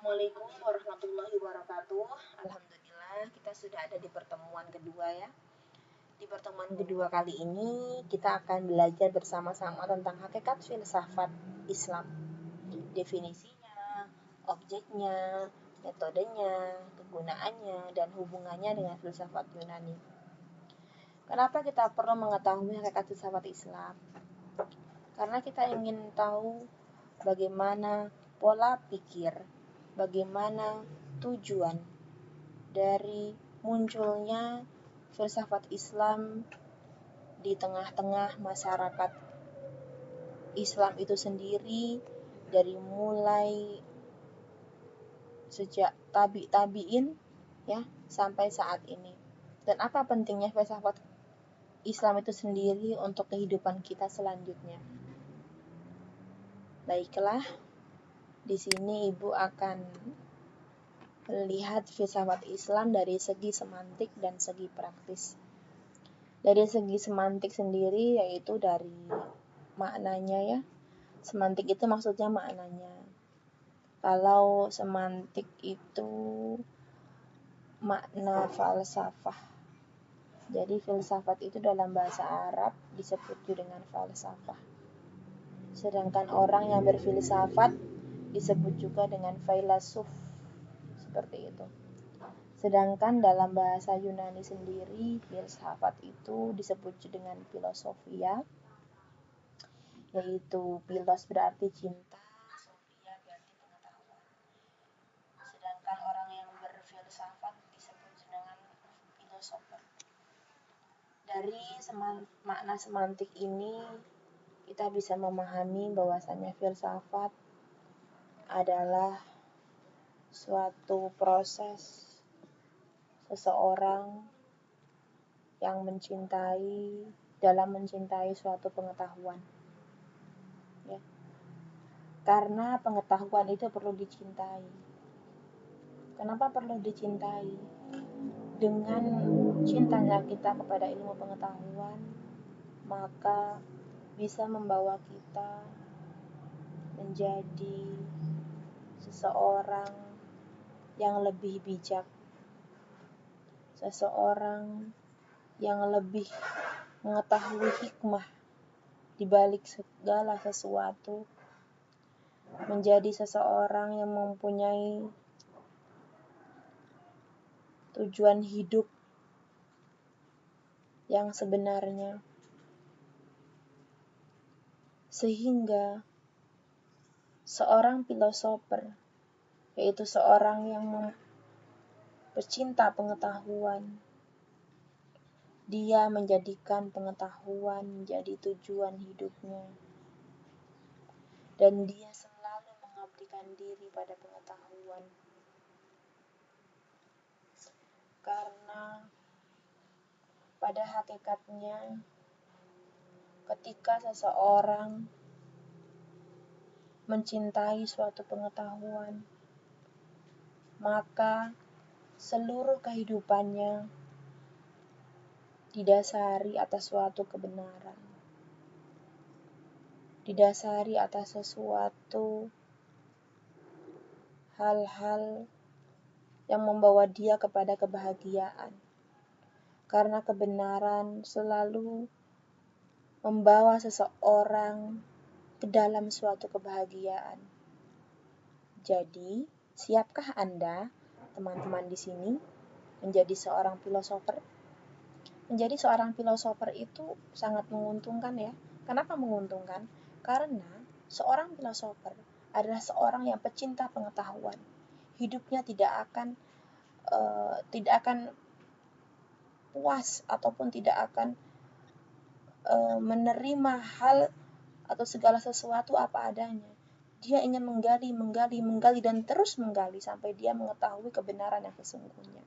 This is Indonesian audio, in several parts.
Assalamualaikum warahmatullahi wabarakatuh. Alhamdulillah kita sudah ada di pertemuan kedua ya. Di pertemuan kedua kali ini kita akan belajar bersama-sama tentang hakikat filsafat Islam. Definisinya, objeknya, metodenya, kegunaannya, dan hubungannya dengan filsafat Yunani. Kenapa kita perlu mengetahui hakikat filsafat Islam? Karena kita ingin tahu bagaimana pola pikir, bagaimana tujuan dari munculnya filsafat Islam di tengah-tengah masyarakat Islam itu sendiri, dari mulai sejak tabi'in ya sampai saat ini. Dan apa pentingnya filsafat Islam itu sendiri untuk kehidupan kita selanjutnya? Baiklah, di sini Ibu akan melihat filsafat Islam dari segi semantik dan segi praktis. Dari segi semantik sendiri yaitu dari maknanya ya. Semantik itu maksudnya maknanya. Kalau semantik itu makna falsafah. Jadi filsafat itu dalam bahasa Arab disebut dengan falsafah. Sedangkan orang yang berfilsafat disebut juga dengan filosof. Seperti itu. Sedangkan dalam bahasa Yunani sendiri, filsafat itu disebut dengan filosofia, yaitu philos berarti cinta, sophia berarti pengetahuan. Sedangkan orang yang berfilsafat disebut dengan filosofer. Dari makna semantik ini, kita bisa memahami bahwasannya filsafat adalah suatu proses seseorang yang dalam mencintai suatu pengetahuan ya. Karena pengetahuan itu perlu dicintai. Kenapa perlu dicintai? Dengan cintanya kita kepada ilmu pengetahuan, maka bisa membawa kita menjadi seseorang yang lebih bijak, seseorang yang lebih mengetahui hikmah di balik segala sesuatu, menjadi seseorang yang mempunyai tujuan hidup yang sebenarnya, sehingga seorang filosofer, yaitu seorang yang pecinta pengetahuan, dia menjadikan pengetahuan menjadi tujuan hidupnya, dan dia selalu mengabdikan diri pada pengetahuan. Karena pada hakikatnya ketika seseorang mencintai suatu pengetahuan, maka seluruh kehidupannya didasari atas suatu kebenaran, didasari atas sesuatu hal-hal yang membawa dia kepada kebahagiaan. Karena kebenaran selalu membawa seseorang ke dalam suatu kebahagiaan. Jadi, siapkah Anda, teman-teman di sini, menjadi seorang filosofer? Menjadi seorang filosofer itu sangat menguntungkan ya. Kenapa menguntungkan? Karena seorang filosofer adalah seorang yang pecinta pengetahuan. Hidupnya tidak akan puas ataupun tidak akan menerima hal atau segala sesuatu apa adanya. Dia ingin menggali dan terus menggali sampai dia mengetahui kebenaran yang sesungguhnya.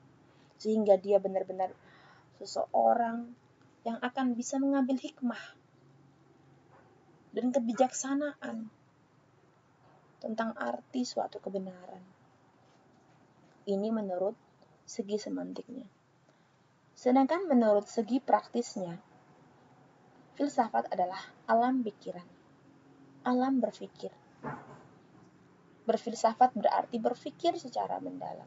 Sehingga dia benar-benar seseorang yang akan bisa mengambil hikmah dan kebijaksanaan tentang arti suatu kebenaran. Ini menurut segi semantiknya. Sedangkan menurut segi praktisnya, filsafat adalah alam pikiran, alam berpikir. Berfilsafat berarti berpikir secara mendalam.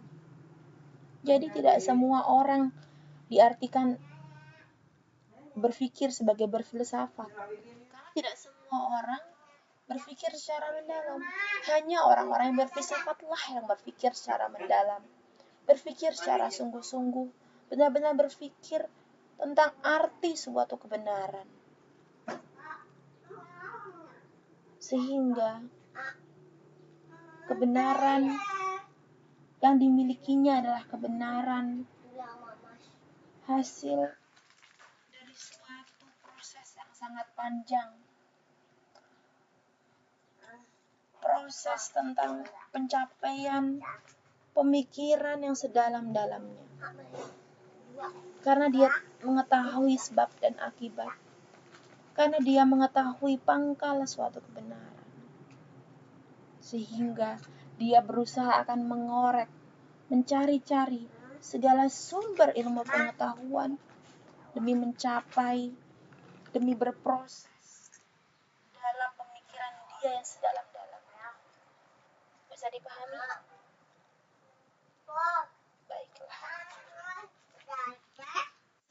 Jadi tidak semua orang diartikan berpikir sebagai berfilsafat. Karena tidak semua orang berpikir secara mendalam. Hanya orang-orang yang berfilsafatlah yang berpikir secara mendalam. Berpikir secara sungguh-sungguh. Benar-benar berpikir tentang arti suatu kebenaran. Sehingga kebenaran yang dimilikinya adalah kebenaran hasil dari suatu proses yang sangat panjang. Proses tentang pencapaian pemikiran yang sedalam-dalamnya. Karena dia mengetahui sebab dan akibat. Karena dia mengetahui pangkal suatu kebenaran. Sehingga dia berusaha akan mengorek, mencari-cari segala sumber ilmu pengetahuan demi mencapai, demi berproses dalam pemikiran dia yang sedalam-dalamnya. Bisa dipahami? Baiklah.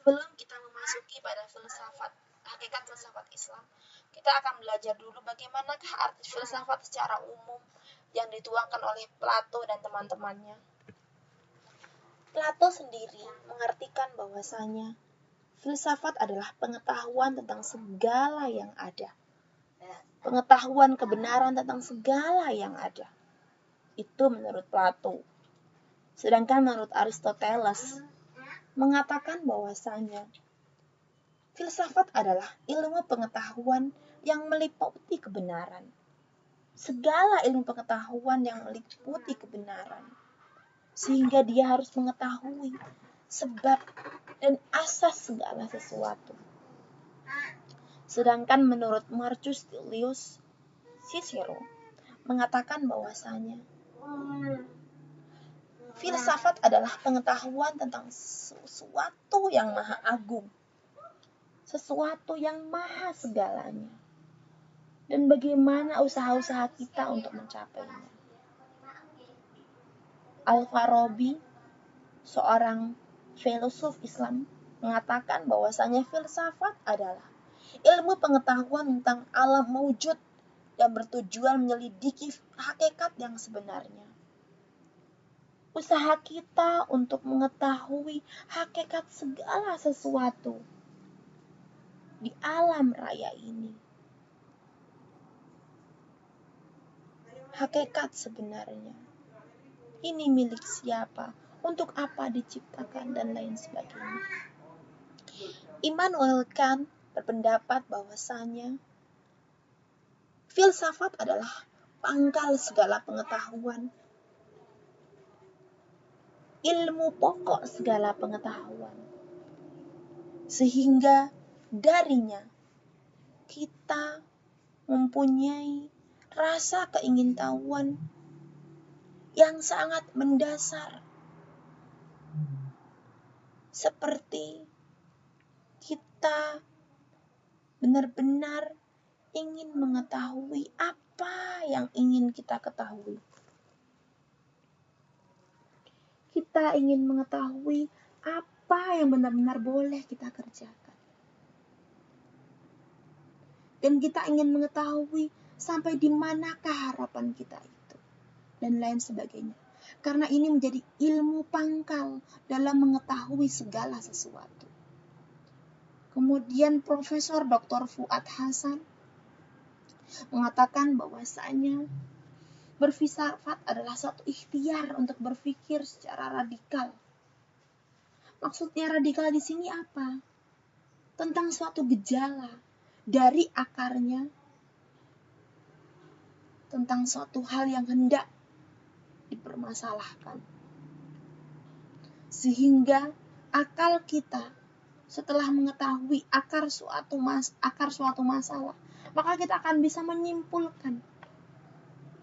Sebelum kita memasuki pada filsafat, hakikat filsafat Islam, kita akan belajar dulu bagaimanakah arti filsafat secara umum yang dituangkan oleh Plato dan teman-temannya. Plato sendiri mengartikan bahwasanya filsafat adalah pengetahuan tentang segala yang ada. Pengetahuan kebenaran tentang segala yang ada. Itu menurut Plato. Sedangkan menurut Aristoteles mengatakan bahwasanya filsafat adalah ilmu pengetahuan yang meliputi kebenaran. Segala ilmu pengetahuan yang meliputi kebenaran. Sehingga dia harus mengetahui sebab dan asas segala sesuatu. Sedangkan menurut Marcus Tullius Cicero mengatakan bahwasanya filsafat adalah pengetahuan tentang sesuatu yang maha agung. Sesuatu yang maha segalanya. Dan bagaimana usaha-usaha kita untuk mencapainya. Al-Farabi, seorang filosof Islam, mengatakan bahwasanya filsafat adalah ilmu pengetahuan tentang alam maujud yang bertujuan menyelidiki hakikat yang sebenarnya. Usaha kita untuk mengetahui hakikat segala sesuatu di alam raya ini. Hakikat sebenarnya. Ini milik siapa? Untuk apa diciptakan dan lain sebagainya. Immanuel Kant berpendapat bahwasanya filsafat adalah pangkal segala pengetahuan. Ilmu pokok segala pengetahuan. Sehingga darinya kita mempunyai rasa keingintahuan yang sangat mendasar. Seperti kita benar-benar ingin mengetahui apa yang ingin kita ketahui. Kita ingin mengetahui apa yang benar-benar boleh kita kerjakan. Dan kita ingin mengetahui sampai di manakah harapan kita itu. Dan lain sebagainya. Karena ini menjadi ilmu pangkal dalam mengetahui segala sesuatu. Kemudian Profesor Dr. Fuad Hasan mengatakan bahwasanya berfilsafat adalah suatu ikhtiar untuk berpikir secara radikal. Maksudnya radikal di sini apa? Tentang suatu gejala dari akarnya, tentang suatu hal yang hendak dipermasalahkan. Sehingga akal kita setelah mengetahui akar suatu masalah, maka kita akan bisa menyimpulkan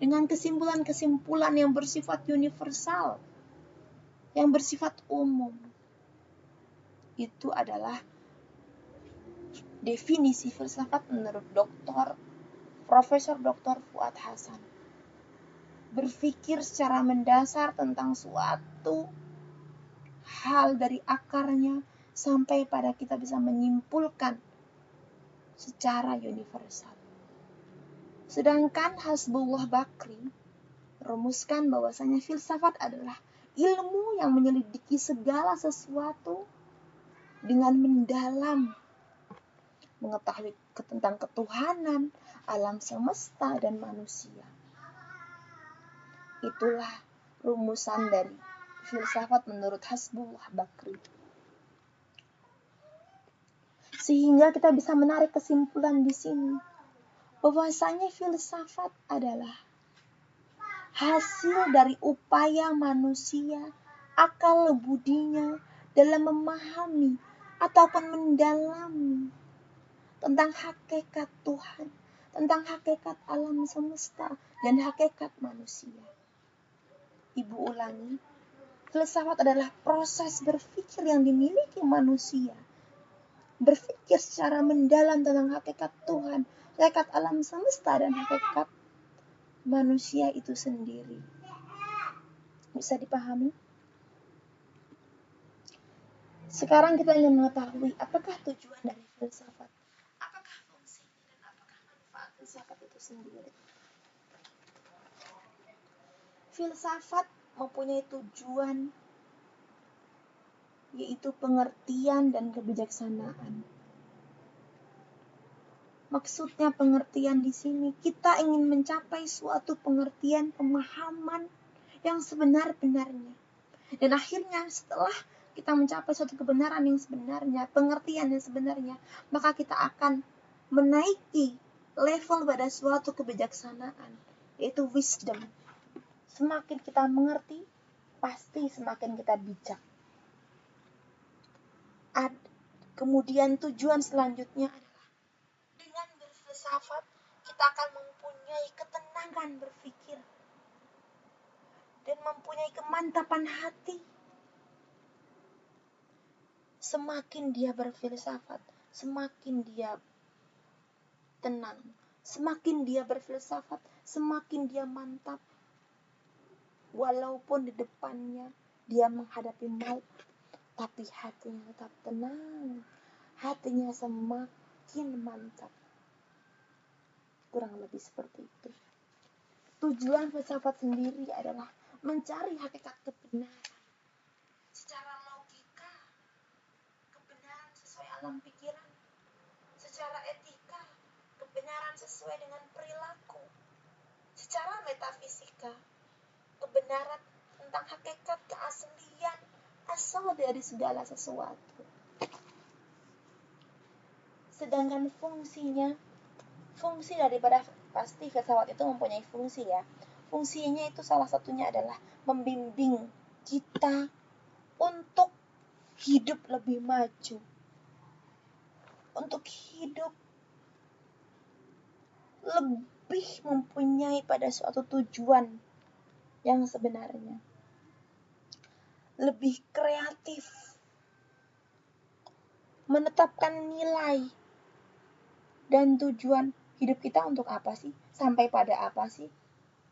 dengan kesimpulan-kesimpulan yang bersifat universal, yang bersifat umum. Itu adalah definisi filsafat menurut Profesor Dr. Fuad Hasan. berpikir secara mendasar tentang suatu hal dari akarnya sampai pada kita bisa menyimpulkan secara universal. Sedangkan Hasbullah Bakri rumuskan bahwasanya filsafat adalah ilmu yang menyelidiki segala sesuatu dengan mendalam, mengetahui tentang ketuhanan, alam semesta, dan manusia. Itulah rumusan dari filsafat menurut Hasbullah Bakri. Sehingga kita bisa menarik kesimpulan di sini bahwasanya filsafat adalah hasil dari upaya manusia, akal budinya dalam memahami ataupun mendalami tentang hakikat Tuhan, tentang hakikat alam semesta, dan hakikat manusia. Ibu ulangi, filsafat adalah proses berpikir yang dimiliki manusia. Berpikir secara mendalam tentang hakikat Tuhan, hakikat alam semesta, dan hakikat manusia itu sendiri. Bisa dipahami? Sekarang kita ingin mengetahui apakah tujuan dari filsafat, apakah fungsinya, dan apakah manfaat filsafat itu sendiri. Filsafat mempunyai tujuan, yaitu pengertian dan kebijaksanaan. Maksudnya pengertian di sini, kita ingin mencapai suatu pengertian, pemahaman yang sebenar-benarnya. Dan akhirnya setelah kita mencapai suatu kebenaran yang sebenarnya, pengertian yang sebenarnya, maka kita akan menaiki level pada suatu kebijaksanaan, yaitu wisdom. Semakin kita mengerti, pasti semakin kita bijak. Kemudian tujuan selanjutnya adalah dengan berfilsafat kita akan mempunyai ketenangan berpikir dan mempunyai kemantapan hati. Semakin dia berfilsafat, semakin dia tenang. Semakin dia berfilsafat, semakin dia mantap. Walaupun di depannya dia menghadapi maut, tapi hatinya tetap tenang. Hatinya semakin mantap. Kurang lebih seperti itu. Tujuan filsafat sendiri adalah mencari hakikat kebenaran. Secara logika, kebenaran sesuai alam pikiran. Secara etika, kebenaran sesuai dengan perilaku. Secara metafisika, kebenaran tentang hakikat keaslian asal dari segala sesuatu. Sedangkan fungsinya, fungsi daripada pasti filsafat itu mempunyai fungsi ya. Fungsinya itu salah satunya adalah membimbing kita untuk hidup lebih maju. Untuk hidup lebih mempunyai pada suatu tujuan yang sebenarnya. Lebih kreatif. Menetapkan nilai dan tujuan hidup kita untuk apa sih? Sampai pada apa sih?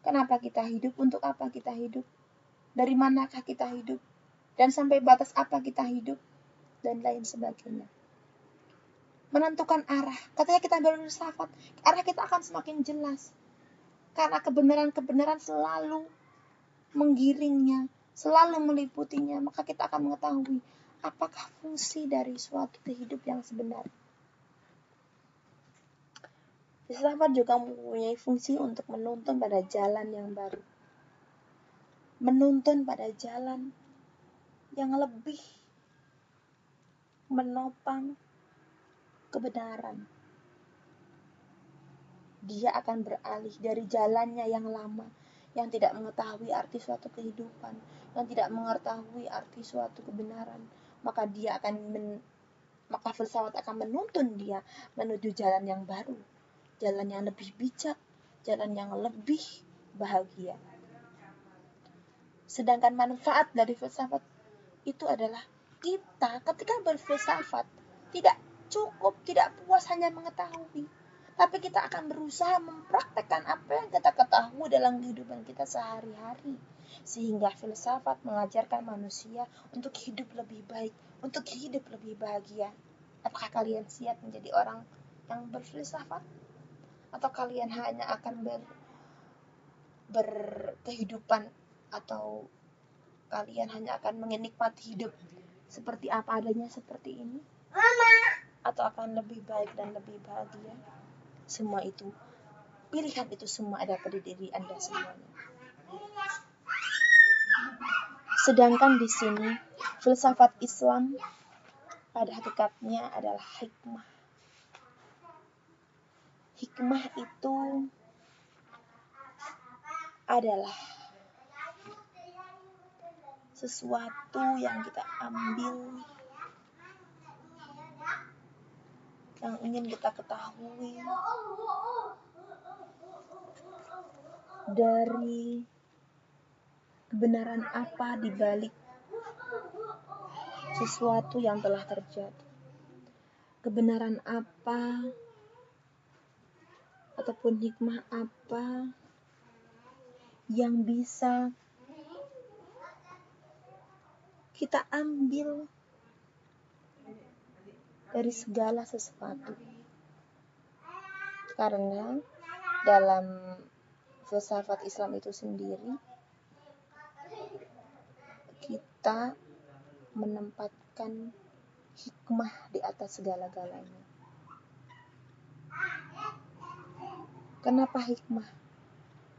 Kenapa kita hidup? Untuk apa kita hidup? Dari manakah kita hidup? Dan sampai batas apa kita hidup? Dan lain sebagainya. Menentukan arah. Katanya kita berfilsafat, arah kita akan semakin jelas. Karena kebenaran-kebenaran selalu menggiringnya, selalu meliputinya, maka kita akan mengetahui apakah fungsi dari suatu hidup yang sebenarnya. Filsafat juga mempunyai fungsi untuk menuntun pada jalan yang baru. Menuntun pada jalan yang lebih menopang kebenaran. Dia akan beralih dari jalannya yang lama, yang tidak mengetahui arti suatu kehidupan, yang tidak mengetahui arti suatu kebenaran, maka filsafat akan menuntun dia menuju jalan yang baru, jalan yang lebih bijak, jalan yang lebih bahagia. Sedangkan manfaat dari filsafat itu adalah kita ketika berfilsafat tidak cukup, tidak puas hanya mengetahui, tapi kita akan berusaha mempraktekkan apa yang kita ketahui dalam kehidupan kita sehari-hari. Sehingga filsafat mengajarkan manusia untuk hidup lebih baik, untuk hidup lebih bahagia. Apakah kalian siap menjadi orang yang berfilsafat? Atau kalian hanya akan berkehidupan, atau kalian hanya akan menikmati hidup seperti apa adanya seperti ini? Atau akan lebih baik dan lebih bahagia? Semua itu, pilihan itu semua ada pada diri Anda semuanya. Sedangkan di sini, filsafat Islam pada hakikatnya adalah hikmah. Hikmah itu adalah sesuatu yang kita ambil, yang ingin kita ketahui dari kebenaran apa di balik sesuatu yang telah terjadi. Kebenaran apa ataupun hikmah apa yang bisa kita ambil dari segala sesuatu. Karena dalam filsafat Islam itu sendiri, kita menempatkan hikmah di atas segala-galanya. Kenapa hikmah?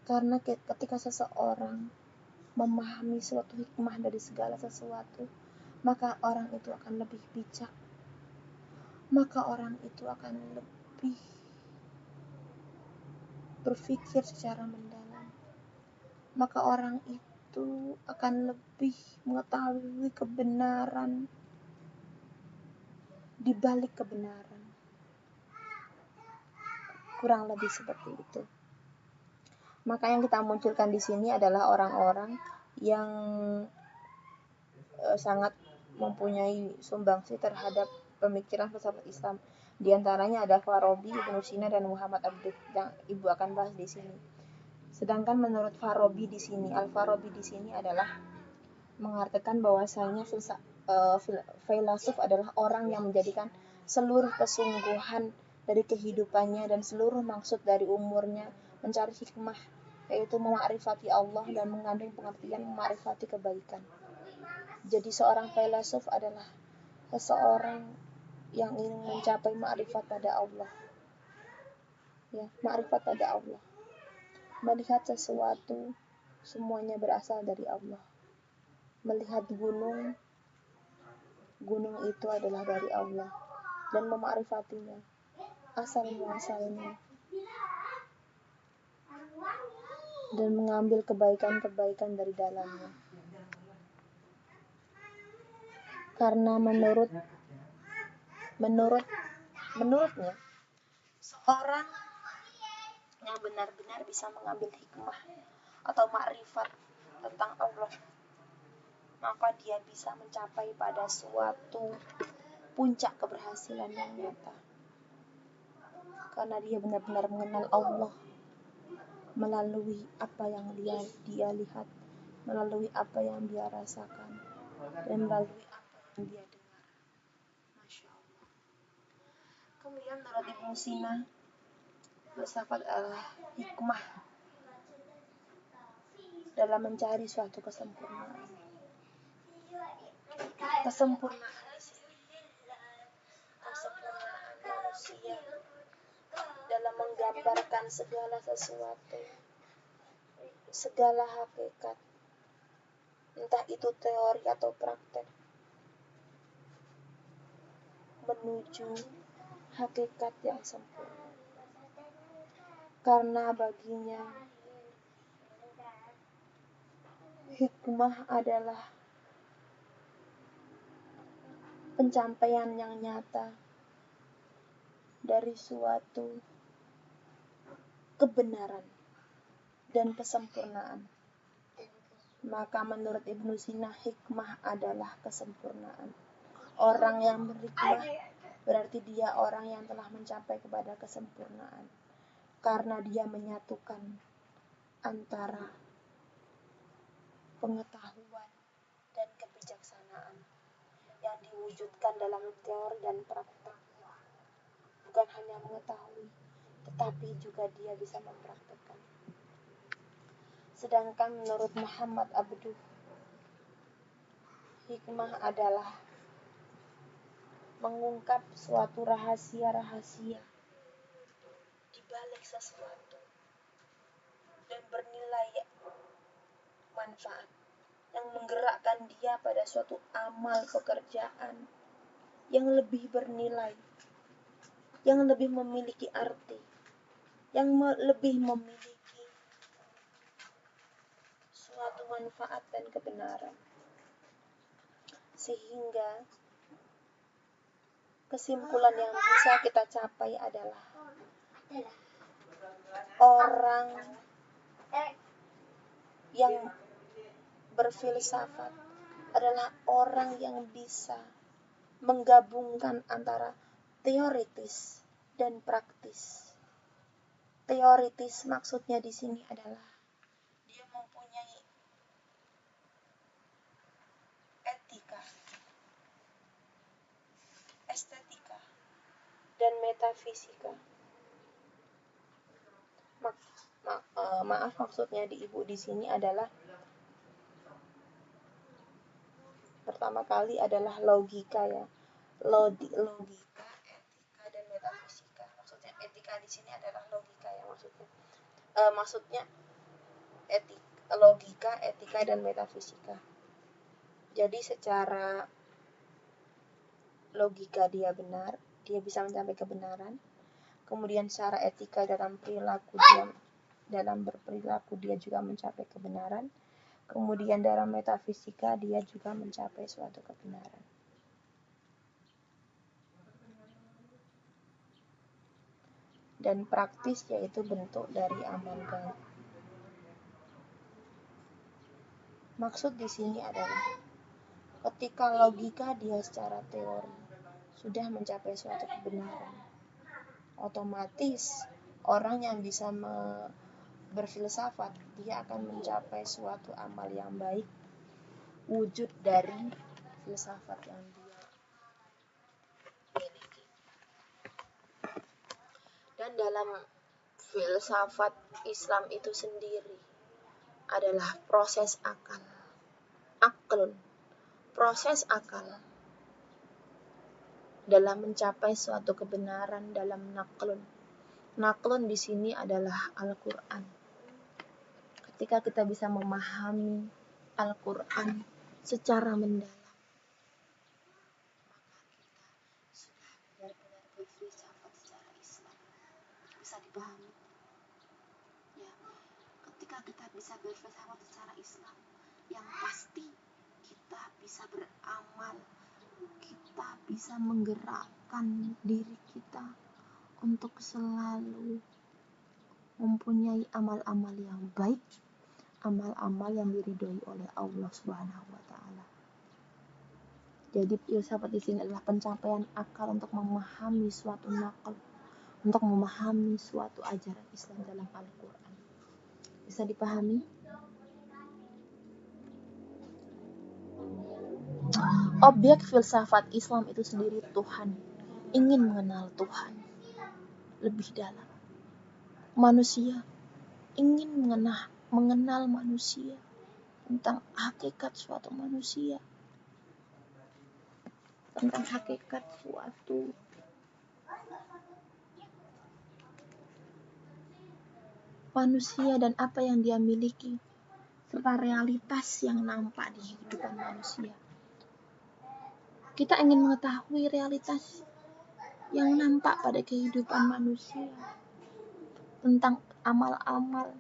Karena ketika seseorang memahami suatu hikmah dari segala sesuatu, maka orang itu akan lebih bijak. Maka orang itu akan lebih berpikir secara mendalam. Maka orang itu akan lebih mengetahui kebenaran di balik kebenaran. Kurang lebih seperti itu. Maka yang kita munculkan di sini adalah orang-orang yang sangat mempunyai sumbangsi terhadap pemikiran filsafat Islam. Di antaranya ada Farabi, Ibnu Sina, dan Muhammad Abduh yang Ibu akan bahas di sini. Sedangkan menurut Farabi di sini, Al-Farabi di sini adalah mengatakan bahwasanya filsuf adalah orang yang menjadikan seluruh kesungguhan dari kehidupannya dan seluruh maksud dari umurnya mencari hikmah, yaitu memakrifati Allah dan mengandung pengertian memakrifati kebaikan. Jadi seorang filsuf adalah seseorang yang ingin mencapai makrifat pada Allah. Ya, makrifat pada Allah. Melihat sesuatu semuanya berasal dari Allah. Melihat gunung itu adalah dari Allah, dan memakrifatinya, asal muasalnya, dan mengambil kebaikan-kebaikan dari dalamnya. Karena menurutnya seorang yang benar-benar bisa mengambil hikmah atau makrifat tentang Allah, maka dia bisa mencapai pada suatu puncak keberhasilan yang nyata. Karena dia benar-benar mengenal Allah melalui apa yang dia lihat, melalui apa yang dia rasakan, dan melalui apa yang dia dengar. Masya Allah. Kemudian menurut Ibnu Sina, filsafat adalah hikmah dalam mencari suatu kesempurnaan. Kesempurnaan manusia dalam menggambarkan segala sesuatu, segala hakikat, entah itu teori atau praktek, menuju hakikat yang sempurna. Karena baginya hikmah adalah pencapaian yang nyata dari suatu kebenaran dan kesempurnaan. Maka menurut Ibnu Sina, hikmah adalah kesempurnaan. Orang yang berhikmah berarti dia orang yang telah mencapai kepada kesempurnaan, karena dia menyatukan antara pengetahuan dan kebijaksanaan yang diwujudkan dalam teori dan praktek. Bukan hanya mengetahui, tetapi juga dia bisa mempraktekkan. Sedangkan menurut Muhammad Abduh, hikmah adalah mengungkap suatu rahasia-rahasia di balik sesuatu dan bernilai manfaat yang menggerakkan dia pada suatu amal pekerjaan yang lebih bernilai, yang lebih memiliki arti, yang lebih memiliki suatu manfaat dan kebenaran. Sehingga kesimpulan yang bisa kita capai adalah orang yang berfilsafat adalah orang yang bisa menggabungkan antara teoritis dan praktis. Teoritis maksudnya di sini adalah dia mempunyai etika, estetika, dan metafisika. Maaf, maksudnya di ibu di sini adalah pertama kali adalah logika ya. Logika, etika, dan metafisika. Maksudnya etika di sini adalah logika ya maksudnya. Maksudnya logika, etika, dan metafisika. Jadi secara logika dia benar, dia bisa mencapai kebenaran. Kemudian secara etika dalam berperilaku dia juga mencapai kebenaran. Kemudian dalam metafisika dia juga mencapai suatu kebenaran. Dan praktis yaitu bentuk dari amal gaib. Maksud di sini adalah ketika logika dia secara teori sudah mencapai suatu kebenaran, otomatis orang yang bisa berfilsafat dia akan mencapai suatu amal yang baik, wujud dari filsafat yang dia miliki. Dan dalam filsafat Islam itu sendiri adalah proses aklun, proses akal dalam mencapai suatu kebenaran dalam naklun. Naklun di sini adalah Al-Quran. Ketika kita bisa memahami Al-Quran secara mendalam, maka kita sudah benar-benar berfilsafat secara Islam. Bisa dipahami? Ya, ketika kita bisa berfilsafat secara Islam, yang pasti kita bisa beramal, kita bisa menggerakkan diri kita untuk selalu mempunyai amal-amal yang baik, amal-amal yang diridhoi oleh Allah Subhanahu wa taala. Jadi filsafat di sini adalah pencapaian akal untuk memahami suatu nakal, untuk memahami suatu ajaran Islam dalam Al-Qur'an. Bisa dipahami? Objek filsafat Islam itu sendiri Tuhan, ingin mengenal Tuhan lebih dalam. Manusia ingin mengenal manusia, tentang hakikat suatu manusia, tentang hakikat suatu manusia dan apa yang dia miliki, serta realitas yang nampak di kehidupan manusia. Kita ingin mengetahui realitas yang nampak pada kehidupan manusia, tentang amal-amal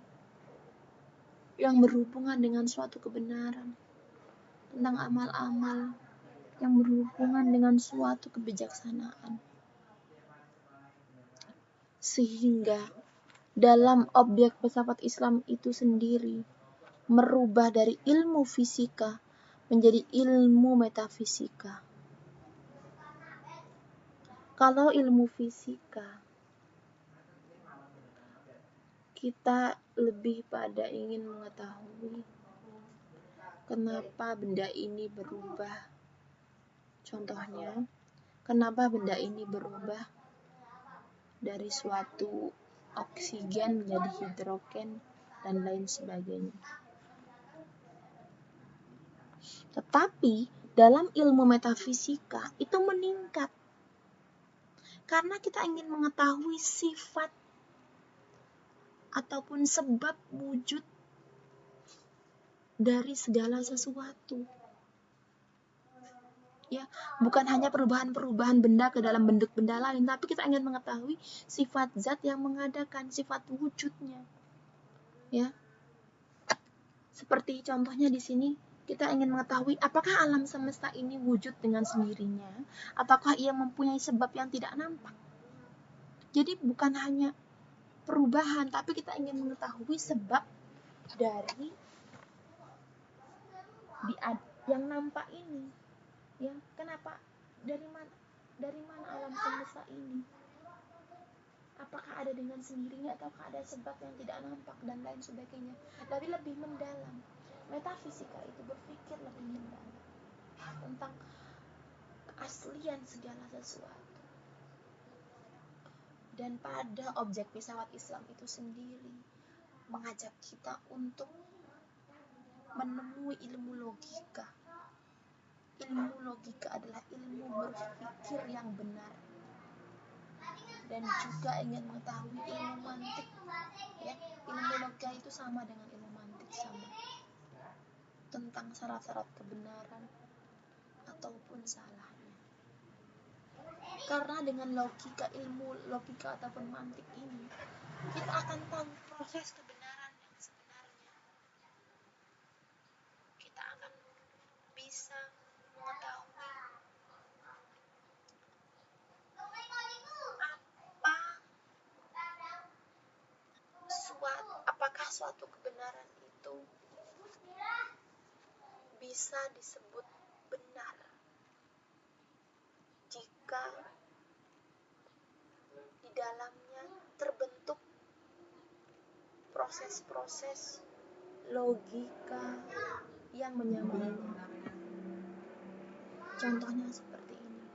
yang berhubungan dengan suatu kebenaran, tentang amal-amal yang berhubungan dengan suatu kebijaksanaan. Sehingga dalam objek filsafat Islam itu sendiri merubah dari ilmu fisika menjadi ilmu metafisika. Kalau ilmu fisika, kita lebih pada ingin mengetahui kenapa benda ini berubah. Contohnya, kenapa benda ini berubah dari suatu oksigen menjadi hidrogen dan lain sebagainya. Tetapi dalam ilmu metafisika itu meningkat karena kita ingin mengetahui sifat ataupun sebab wujud dari segala sesuatu. Ya, bukan hanya perubahan-perubahan benda ke dalam bentuk benda lain, tapi kita ingin mengetahui sifat zat yang mengadakan, sifat wujudnya. Ya. Seperti contohnya di sini, kita ingin mengetahui apakah alam semesta ini wujud dengan sendirinya, ataukah ia mempunyai sebab yang tidak nampak. Jadi bukan hanya perubahan, tapi kita ingin mengetahui sebab dari yang nampak ini. Ya, kenapa? Dari mana alam semesta ini? Apakah ada dengan sendirinya ataukah ada sebab yang tidak nampak dan lain sebagainya. Tapi lebih mendalam. Metafisika itu berpikir lebih mendalam tentang keaslian segala sesuatu. Dan pada objek filsafat Islam itu sendiri mengajak kita untuk menemui ilmu logika. Ilmu logika adalah ilmu berpikir yang benar. Dan juga ingin mengetahui ilmu mantik. Ya, ilmu logika itu sama dengan ilmu mantik, sama. Tentang syarat-syarat kebenaran ataupun salahnya. Karena dengan logika, ilmu logika ataupun mantik ini, kita akan tahu proses kebenaran yang sebenarnya. Kita akan bisa mengetahui apakah suatu kebenaran itu bisa disebut benar jika di dalamnya terbentuk proses-proses logika yang menyamainya. Contohnya seperti ini.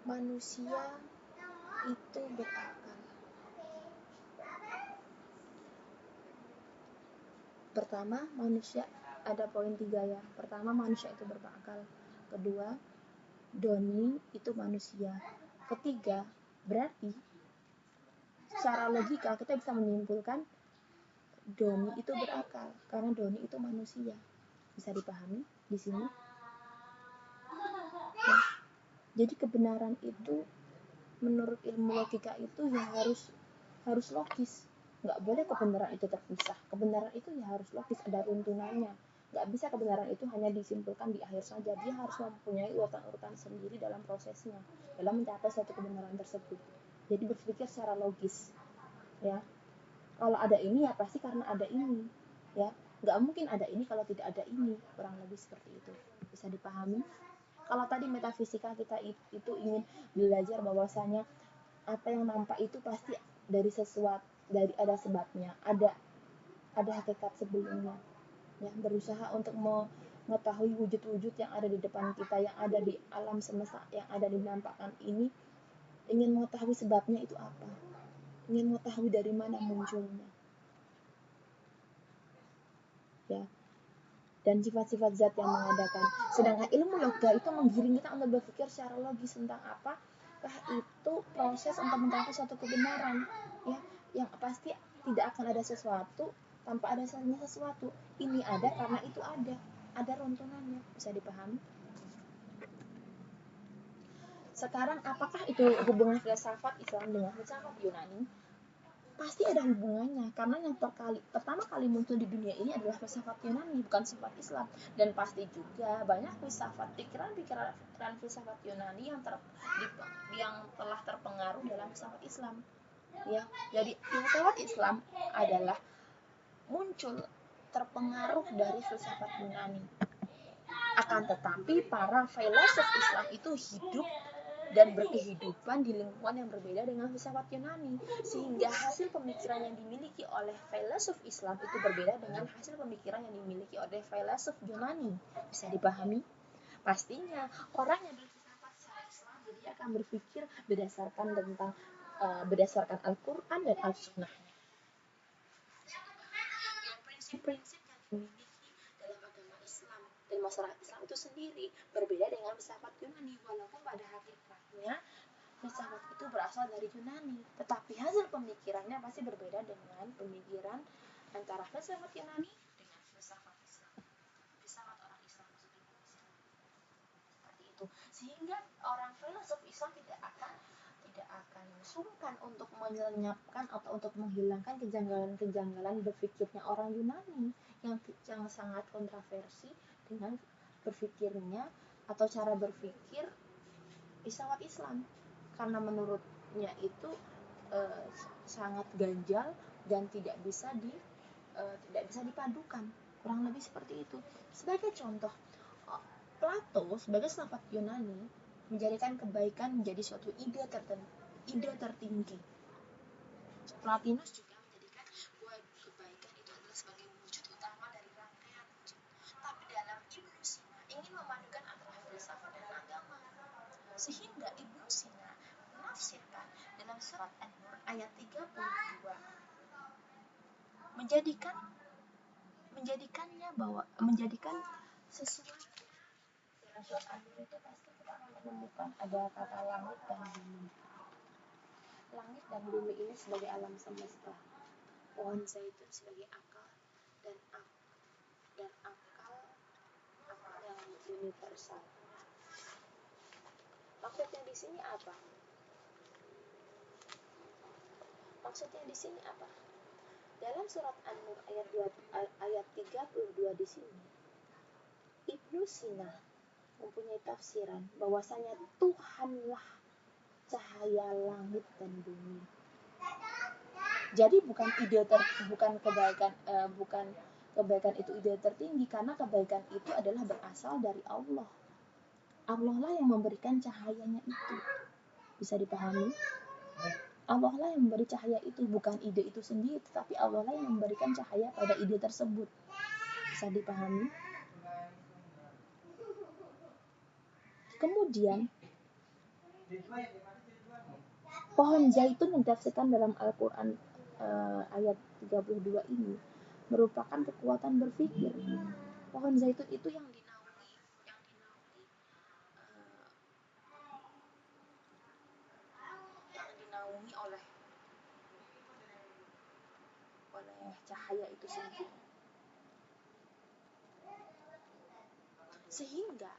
Manusia itu berakal. Pertama, manusia ada poin 3 ya. Pertama, manusia itu berakal. Kedua, Doni itu manusia. Ketiga, berarti secara logika kita bisa menyimpulkan Doni itu berakal karena Doni itu manusia. Bisa dipahami di sini? Ya. Jadi kebenaran itu menurut ilmu logika itu ya harus logis. Nggak boleh kebenaran itu terpisah. Kebenaran itu ya harus logis, ada runtunannya. Nggak bisa kebenaran itu hanya disimpulkan di akhir saja. Dia harus mempunyai urutan-urutan sendiri dalam prosesnya, dalam mencapai suatu kebenaran tersebut. Jadi berpikir secara logis. Ya, kalau ada ini ya pasti karena ada ini. Ya, nggak mungkin ada ini kalau tidak ada ini. Kurang lebih seperti itu. Bisa dipahami? Kalau tadi metafisika kita itu ingin belajar bahwasanya apa yang nampak itu pasti dari sesuatu, dari ada sebabnya, ada hakikat sebelumnya. Ya, berusaha untuk mengetahui wujud-wujud yang ada di depan kita, yang ada di alam semesta, yang ada di nampakan ini, ingin mengetahui sebabnya itu apa, ingin mengetahui dari mana munculnya. Ya. Dan sifat-sifat zat yang mengadakan. Sedangkan ilmu logika itu menggiring kita untuk berpikir secara logis tentang apakah itu proses untuk mencapai suatu kebenaran, ya, yang pasti tidak akan ada sesuatu tanpa ada sesuatu. Ini ada karena itu ada runtunannya. Bisa dipahami? Sekarang apakah itu hubungan filsafat Islam dengan filsafat Yunani? Pasti ada hubungannya, karena yang pertama kali muncul di dunia ini adalah filsafat Yunani, bukan filsafat Islam. Dan pasti juga banyak pikiran filsafat Yunani yang telah terpengaruh dalam filsafat Islam. Ya, jadi filsafat Islam adalah muncul terpengaruh dari filsafat Yunani. Akan tetapi para filosof Islam itu hidup dan berkehidupan di lingkungan yang berbeda dengan filsafat Yunani, sehingga hasil pemikiran yang dimiliki oleh filosof Islam itu berbeda dengan hasil pemikiran yang dimiliki oleh filosof Yunani. Bisa dipahami? Pastinya orang yang berfilsafat secara Islam jadi akan berpikir berdasarkan Al-Quran dan Al-Sunnah. Prinsip-prinsip yang dimiliki dalam agama Islam dan masyarakat Islam itu sendiri berbeda dengan filsafat Yunani, walaupun pada hakikatnya filsafat itu berasal dari Yunani, tetapi hasil pemikirannya pasti berbeda dengan pemikiran antara filsafat Yunani dengan filsafat Islam. Filsafat orang Islam maksudnya seperti itu, sehingga orang filosof Islam tidak akan sungkan untuk melenyapkan atau untuk menghilangkan kejanggalan berpikirnya orang Yunani yang sangat kontroversi dengan berpikirnya atau cara berpikir filsafat Islam, karena menurutnya itu sangat ganjal dan tidak bisa dipadukan, kurang lebih seperti itu. Sebagai contoh, Plato sebagai filsafat Yunani menjadikan kebaikan menjadi suatu ide tertinggi. Plotinus juga menjadikan bahwa kebaikan itu adalah sebagai wujud utama dari rangkaian wujud. Tapi dalam Ibnu Sina ingin memadukan antara filsafat dan agama, sehingga Ibnu Sina menafsirkan dalam surat An-Nur ayat 32 menjadikan sesuatu dalam surat An-Nur itu pasti kita akan menemukan ada kata langit dan bumi. Langit dan bumi ini sebagai alam semesta, pohon zaitun sebagai akal yang universal. Maksudnya di sini apa? Dalam surat An-Nur ayat 32 di sini, Ibnu Sina mempunyai tafsiran bahwasanya Tuhanlah cahaya langit dan bumi. Jadi bukan kebaikan itu ide tertinggi, karena kebaikan itu adalah berasal dari Allah. Allah lah yang memberikan cahayanya itu. Bisa dipahami? Allah lah yang memberi cahaya itu, bukan ide itu sendiri, tetapi Allah lah yang memberikan cahaya pada ide tersebut. Bisa dipahami? Kemudian pohon zaitun yang ditafsirkan dalam Al-Quran ayat 32 ini merupakan kekuatan berpikir. Pohon zaitun itu yang dinaungi oleh cahaya itu sendiri. Sehingga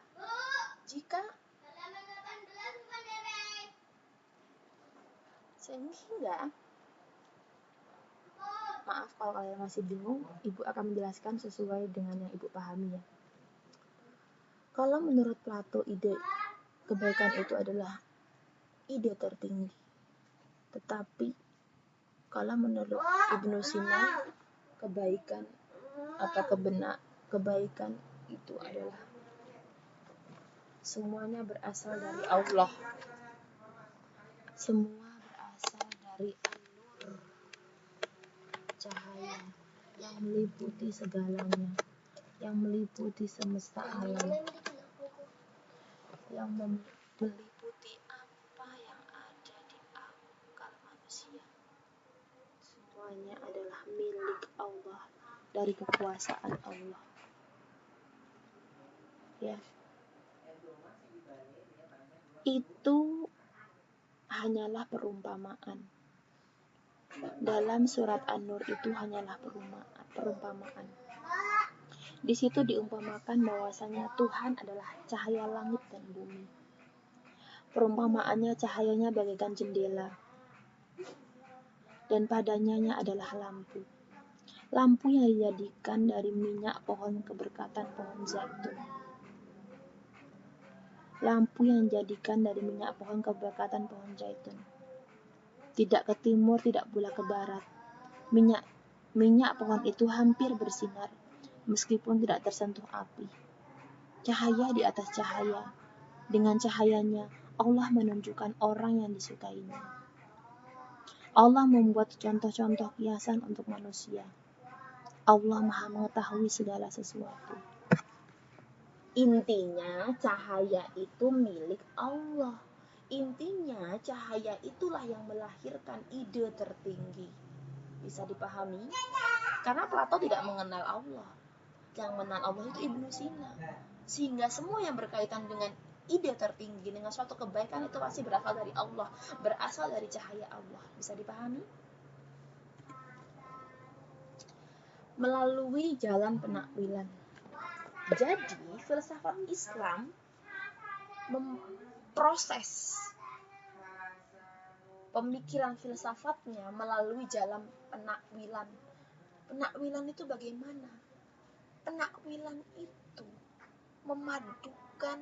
maaf kalau kalian masih bingung, Ibu akan menjelaskan sesuai dengan yang Ibu pahami ya. Kalau menurut Plato, ide kebaikan itu adalah ide tertinggi. Tetapi kalau menurut Ibnu Sina, kebaikan itu adalah semuanya berasal dari Allah. Semua berasal dari An-Nur, cahaya yang meliputi segalanya, yang meliputi semesta alam, yang meliputi apa yang ada di akal manusia. Semuanya adalah milik Allah, dari kekuasaan Allah. Ya. Itu hanyalah perumpamaan. Dalam surat An-Nur itu hanyalah perumpamaan. Di situ diumpamakan bahwasanya Tuhan adalah cahaya langit dan bumi. Perumpamaannya cahayanya bagaikan jendela, dan padanya adalah lampu. Lampu yang dijadikan dari minyak pohon keberkatan pohon zaitun. Lampu yang dijadikan dari minyak pohon keberkatan pohon zaitun. Tidak ke timur, tidak pula ke barat. Minyak pohon itu hampir bersinar, meskipun tidak tersentuh api. cahaya di atas cahaya. Dengan cahayanya, Allah menunjukkan orang yang disukainya. Allah membuat contoh-contoh kiasan untuk manusia. Allah Maha mengetahui segala sesuatu. Intinya, cahaya itu milik Allah. Intinya, cahaya itulah yang melahirkan ide tertinggi. Bisa dipahami? Karena Plato tidak mengenal Allah. Yang mengenal Allah itu Ibnu Sina. Sehingga semua yang berkaitan dengan ide tertinggi, dengan suatu kebaikan itu pasti berasal dari Allah, berasal dari cahaya Allah. Bisa dipahami? Melalui jalan penakwilan. Jadi, filsafat Islam memproses pemikiran filsafatnya melalui jalan penakwilan. Penakwilan itu bagaimana? Penakwilan itu memadukan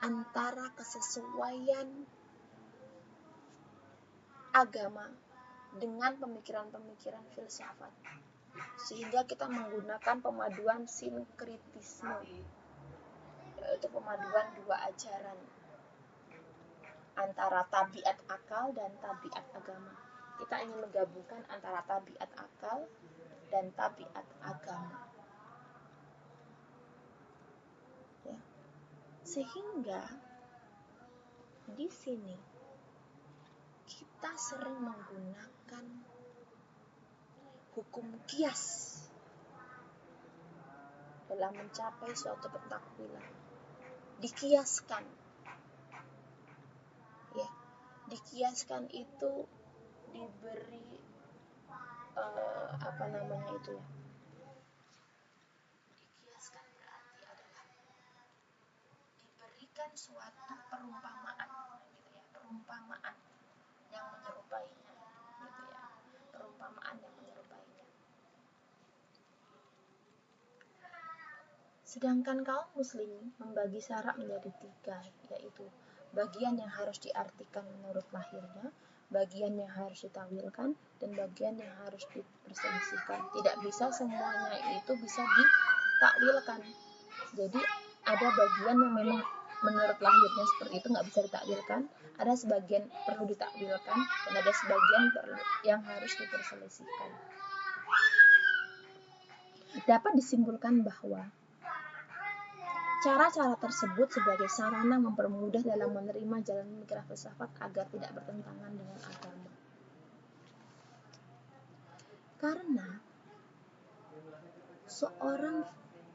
antara kesesuaian agama dengan pemikiran-pemikiran filsafat, sehingga kita menggunakan pemaduan sinkritisme, yaitu pemaduan dua ajaran antara tabiat akal dan tabiat agama. Kita ingin menggabungkan antara tabiat akal dan tabiat agama, ya. Sehingga di sini kita sering menggunakan hukum kias dalam mencapai suatu pentakwilan. Dikiaskan, ya. Dikiaskan itu diberi Dikiaskan berarti adalah diberikan suatu perumpamaan, gitu ya, perumpamaan yang menyerupainya, gitu ya, perumpamaan yang menyerupainya. Sedangkan kaum muslimin membagi syarak menjadi 3, yaitu bagian yang harus diartikan menurut lahirnya, bagian yang harus ditawilkan, dan bagian yang harus diperselisihkan. Tidak bisa semuanya itu bisa ditakwilkan. Jadi ada bagian yang memang menurut lahirnya seperti itu nggak bisa ditakwilkan, ada sebagian perlu ditakwilkan, dan ada sebagian yang harus diperselisihkan. Dapat disimpulkan bahwa cara-cara tersebut sebagai sarana mempermudah dalam menerima jalan pemikiran filsafat agar tidak bertentangan dengan agama. Karena seorang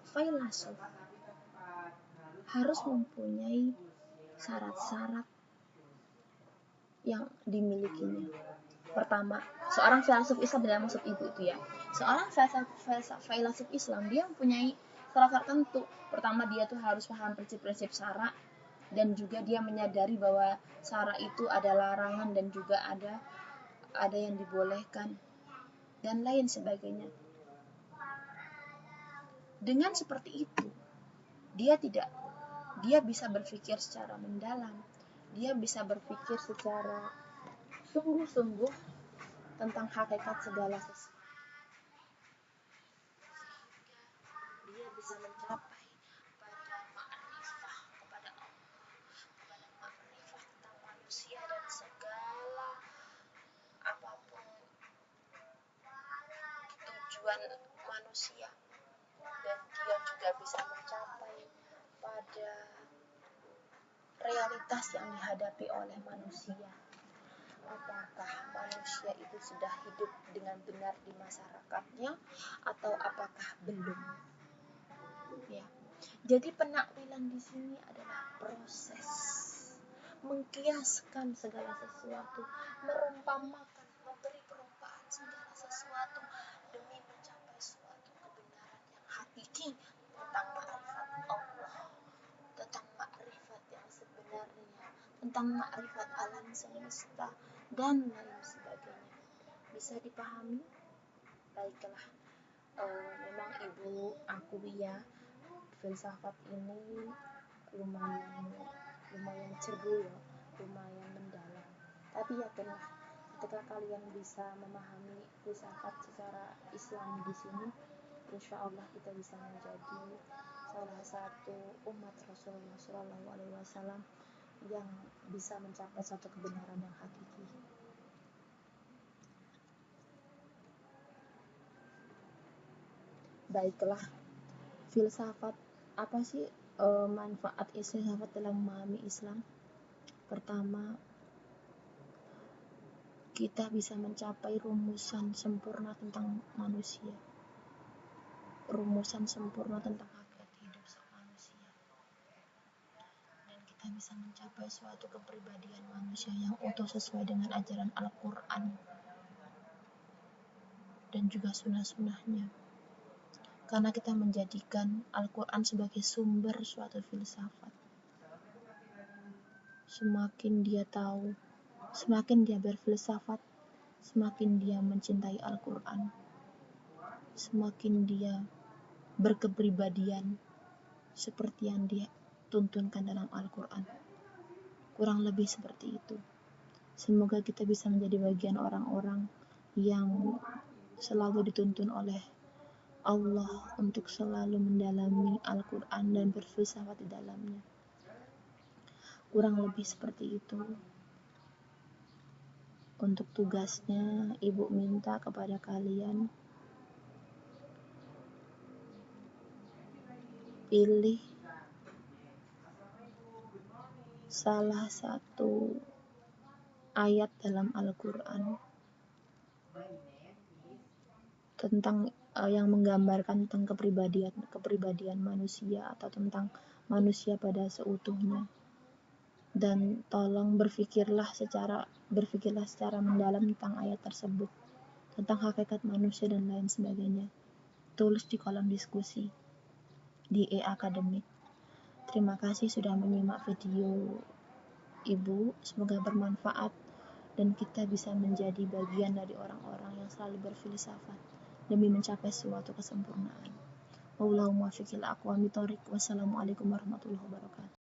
filsuf harus mempunyai syarat-syarat yang dimilikinya. Pertama, seorang filsuf Islam dalam maksud ibu itu ya. Seorang filsuf Islam dia mempunyai syarat tertentu. Pertama, dia tuh harus paham prinsip-prinsip syara, dan juga dia menyadari bahwa syara itu ada larangan dan juga ada yang dibolehkan dan lain sebagainya. Dengan seperti itu, dia bisa berpikir secara mendalam, dia bisa berpikir secara sungguh-sungguh tentang hakikat segala sesuatu. Dia bisa mencapai pada ma'rifah kepada Allah, kepada ma'rifah tentang manusia dan segala apapun tujuan manusia, dan dia juga bisa mencapai pada realitas yang dihadapi oleh manusia. Apakah manusia itu sudah hidup dengan benar di masyarakatnya atau apakah belum? Ya. Jadi penakwilan di sini adalah proses mengkiaskan segala sesuatu, merumpamakan, memberi perumpamaan segala sesuatu demi mencapai suatu kebenaran yang hakiki tentang ma'rifat Allah, tentang ma'rifat yang sebenarnya, tentang ma'rifat alam semesta dan lain sebagainya. Bisa dipahami? Baiklah, memang Ibu akui ya, filsafat ini lumayan ceru ya, lumayan mendalam. Tapi yakinlah, ketika kalian bisa memahami filsafat secara Islam di sini, insya Allah kita bisa menjadi salah satu umat Rasulullah SAW yang bisa mencapai satu kebenaran yang hakiki. Baiklah, filsafat apa sih manfaat filsafat dalam memahami Islam? Pertama, kita bisa mencapai rumusan sempurna tentang manusia, rumusan sempurna tentang hakikat hidup manusia, dan kita bisa mencapai suatu kepribadian manusia yang utuh sesuai dengan ajaran Al-Quran dan juga sunnah-sunnahnya, karena kita menjadikan Al-Quran sebagai sumber suatu filsafat. Semakin dia tahu, semakin dia berfilsafat, semakin dia mencintai Al-Quran, semakin dia berkepribadian seperti yang dia tuntunkan dalam Al-Quran. Kurang lebih seperti itu. Semoga kita bisa menjadi bagian orang-orang yang selalu dituntun oleh Allah untuk selalu mendalami Al-Quran dan berfilsafat di dalamnya. Kurang lebih seperti itu. Untuk tugasnya, Ibu minta kepada kalian pilih salah satu ayat dalam Al-Quran tentang yang menggambarkan tentang kepribadian manusia atau tentang manusia pada seutuhnya. Dan tolong berpikirlah secara mendalam tentang ayat tersebut, tentang hakikat manusia dan lain sebagainya. Tulis di kolom diskusi di e-academic. Terima kasih sudah menyimak video Ibu, semoga bermanfaat dan kita bisa menjadi bagian dari orang-orang yang selalu berfilsafat demi mencapai suatu kesempurnaan. Wallahul muwaffiq ila aqwamit thoriq. Wassalamualaikum warahmatullahi wabarakatuh.